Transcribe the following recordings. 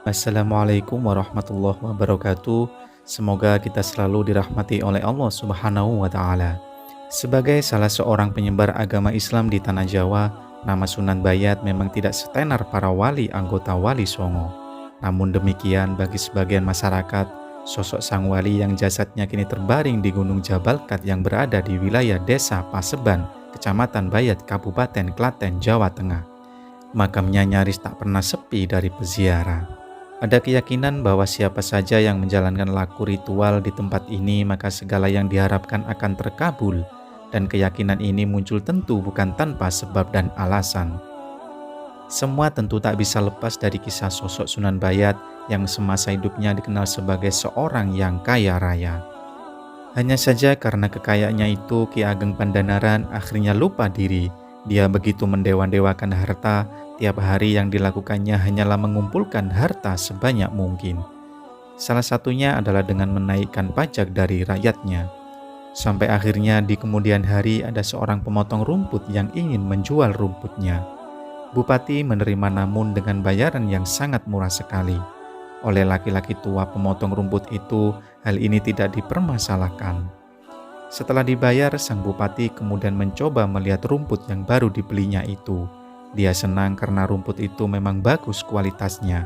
Assalamualaikum warahmatullahi wabarakatuh. Semoga kita selalu dirahmati oleh Allah Subhanahu wa Ta'ala. Sebagai salah seorang penyebar agama Islam di Tanah Jawa, nama Sunan Bayat memang tidak setenar para wali anggota Wali Songo. Namun demikian, bagi sebagian masyarakat, sosok sang wali yang jasadnya kini terbaring di Gunung Jabalkat yang berada di wilayah Desa Paseban, Kecamatan Bayat, Kabupaten Klaten, Jawa Tengah. Makamnya nyaris tak pernah sepi dari peziarah. Ada keyakinan bahwa siapa saja yang menjalankan laku ritual di tempat ini maka segala yang diharapkan akan terkabul, dan keyakinan ini muncul tentu bukan tanpa sebab dan alasan. Semua tentu tak bisa lepas dari kisah sosok Sunan Bayat yang semasa hidupnya dikenal sebagai seorang yang kaya raya. Hanya saja karena kekayaannya itu, Ki Ageng Pandanaran akhirnya lupa diri. Dia begitu mendewa-dewakan harta, tiap hari yang dilakukannya hanyalah mengumpulkan harta sebanyak mungkin. Salah satunya adalah dengan menaikkan pajak dari rakyatnya. Sampai akhirnya di kemudian hari ada seorang pemotong rumput yang ingin menjual rumputnya. Bupati menerima namun dengan bayaran yang sangat murah sekali. Oleh laki-laki tua pemotong rumput itu, hal ini tidak dipermasalahkan. Setelah dibayar, sang bupati kemudian mencoba melihat rumput yang baru dibelinya itu. Dia senang karena rumput itu memang bagus kualitasnya.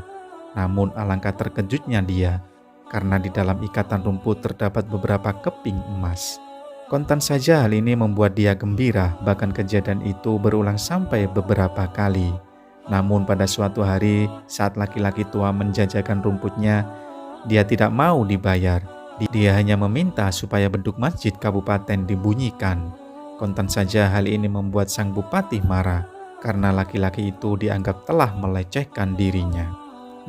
Namun alangkah terkejutnya dia, karena di dalam ikatan rumput terdapat beberapa keping emas. Kontan saja hal ini membuat dia gembira, bahkan kejadian itu berulang sampai beberapa kali. Namun pada suatu hari, saat laki-laki tua menjajakan rumputnya, dia tidak mau dibayar. Dia hanya meminta supaya beduk masjid kabupaten dibunyikan. Kontan saja hal ini membuat sang bupati marah, karena laki-laki itu dianggap telah melecehkan dirinya.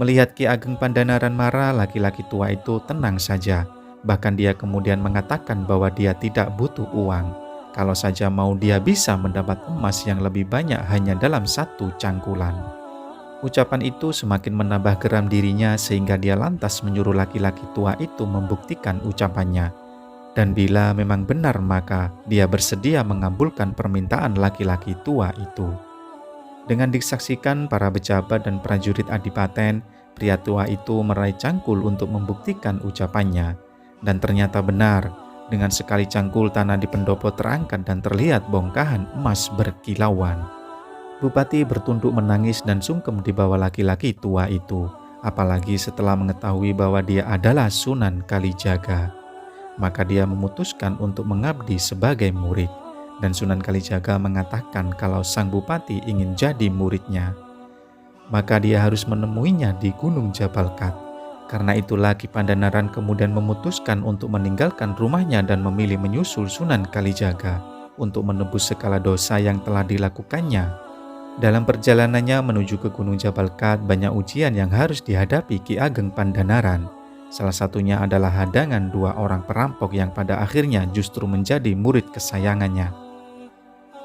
Melihat Ki Ageng Pandanaran marah, laki-laki tua itu tenang saja. Bahkan dia kemudian mengatakan bahwa dia tidak butuh uang. Kalau saja mau, dia bisa mendapat emas yang lebih banyak hanya dalam satu cangkulan. Ucapan itu semakin menambah geram dirinya sehingga dia lantas menyuruh laki-laki tua itu membuktikan ucapannya. Dan bila memang benar maka dia bersedia mengabulkan permintaan laki-laki tua itu. Dengan disaksikan para pejabat dan prajurit adipaten, pria tua itu meraih cangkul untuk membuktikan ucapannya. Dan ternyata benar, dengan sekali cangkul tanah di pendopo terangkat dan terlihat bongkahan emas berkilauan. Bupati bertunduk menangis dan sungkem di bawah laki-laki tua itu, apalagi setelah mengetahui bahwa dia adalah Sunan Kalijaga. Maka dia memutuskan untuk mengabdi sebagai murid, dan Sunan Kalijaga mengatakan kalau sang bupati ingin jadi muridnya, maka dia harus menemuinya di Gunung Jabalkat. Karena itulah Ki Pandanaran kemudian memutuskan untuk meninggalkan rumahnya dan memilih menyusul Sunan Kalijaga untuk menebus segala dosa yang telah dilakukannya. Dalam perjalanannya menuju ke Gunung Jabalkat, banyak ujian yang harus dihadapi Ki Ageng Pandanaran. Salah satunya adalah hadangan dua orang perampok yang pada akhirnya justru menjadi murid kesayangannya.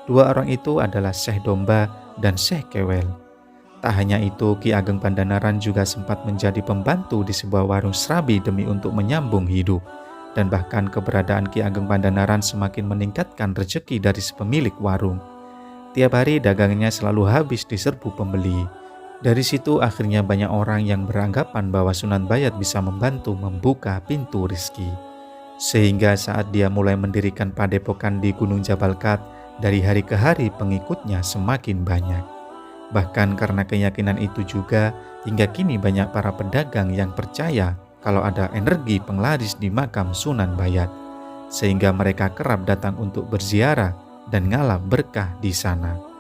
Dua orang itu adalah Syekh Domba dan Syekh Kewel. Tak hanya itu, Ki Ageng Pandanaran juga sempat menjadi pembantu di sebuah warung serabi demi untuk menyambung hidup. Dan bahkan keberadaan Ki Ageng Pandanaran semakin meningkatkan rezeki dari si pemilik warung. Tiap hari dagangnya selalu habis diserbu pembeli. Dari situ akhirnya banyak orang yang beranggapan bahwa Sunan Bayat bisa membantu membuka pintu rezeki. Sehingga saat dia mulai mendirikan padepokan di Gunung Jabalkat, dari hari ke hari pengikutnya semakin banyak. Bahkan karena keyakinan itu juga, hingga kini banyak para pedagang yang percaya kalau ada energi penglaris di makam Sunan Bayat. Sehingga mereka kerap datang untuk berziarah dan ngalap berkah di sana.